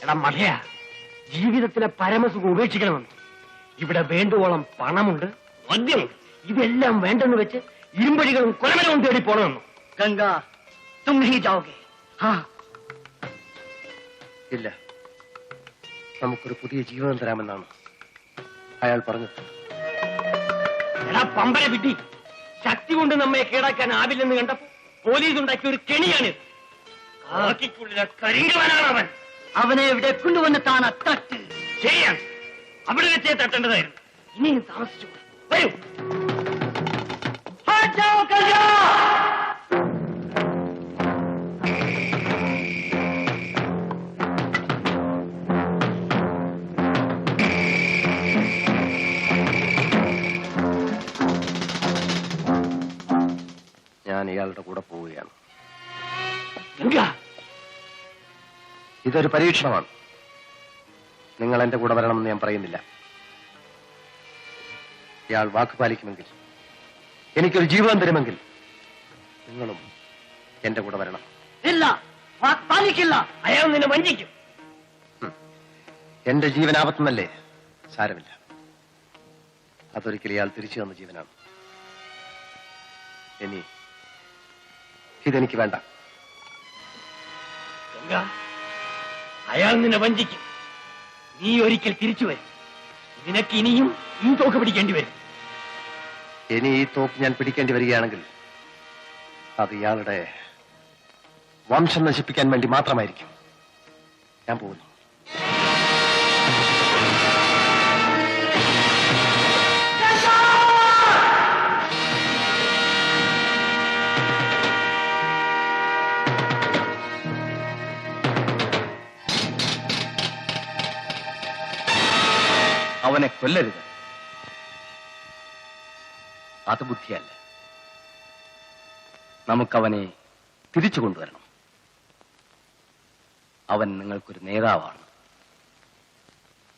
എടാ മലയ, ജീവിതത്തിലെ പരമസുഖം ഉപേക്ഷിക്കണമെന്ന്. ഇവിടെ വേണ്ടുവോളം പണമുണ്ട്, മദ്യമുണ്ട്. ഇതെല്ലാം വേണ്ടെന്ന് വെച്ച് ഇരുമ്പഴികളും കൊലമരവും തേടി പോണമെന്നു. ഗംഗ, തും നഹീ ജാओगे? ഇല്ല, നമുക്കൊരു പുതിയ ജീവിതം തരാമെന്നാണ് അയാൾ പറഞ്ഞത്. എടാ പമ്പര വിഡ്ഢി, ശക്തി കൊണ്ട് നമ്മെ കീഴടക്കാനാവില്ലെന്ന് കണ്ടപ്പോ പോലീസ് ഉണ്ടാക്കിയ ഒരു കെണിയാണിത്. കാക്കിക്കുള്ളിലെ കരിങ്കവനാണ് അവൻ. അവനെ ഇവിടെ കൊണ്ടുവന്ന് താന തട്ട്. ശരിയാണ്, അവിടെ വെച്ചേ തട്ടേണ്ടതായിരുന്നു. ഇനിയും താമസിച്ചു വരൂ. ഞാൻ ഇയാളുടെ കൂടെ പോവുകയാണ്. ഗംഗ, ഇതൊരു പരീക്ഷണമാണ്. നിങ്ങൾ എന്റെ കൂടെ വരണമെന്ന് ഞാൻ പറയുന്നില്ല. ഇയാൾ വാക്ക് പാലിക്കുമെങ്കിൽ, എനിക്കൊരു ജീവിതം തരുമെങ്കിൽ നിങ്ങളും എന്റെ കൂടെ വരണം. ഇല്ല, വാക്ക് പാലിക്കില്ല. അയാൾ നിന്നെ വഞ്ചിക്കും. എന്റെ ജീവനാപത്തുന്നല്ലേ? സാരമില്ല, അതൊരിക്കലും ഇയാൾ തിരിച്ചു തന്ന ജീവനാണ്. ഇനി ഇതെനിക്ക് വേണ്ട. ഗംഗ, അയാൾ നിന്നെ വഞ്ചിക്കും. നീ ഒരിക്കൽ തിരിച്ചു വരും. നിനക്ക് ഇനിയും ഈ തോക്ക് പിടിക്കേണ്ടി വരും. ഇനി ഈ തോക്ക് ഞാൻ പിടിക്കേണ്ടി വരികയാണെങ്കിൽ അത് ഇയാളുടെ വംശം നശിപ്പിക്കാൻ വേണ്ടി മാത്രമായിരിക്കും. ഞാൻ പോകുന്നു. അവനെ കൊല്ലരുത്. അത് ബുദ്ധിയല്ല. നമുക്കവനെ തിരിച്ചു കൊണ്ടുവരണം. അവൻ നിങ്ങൾക്കൊരു നേതാവാണ്.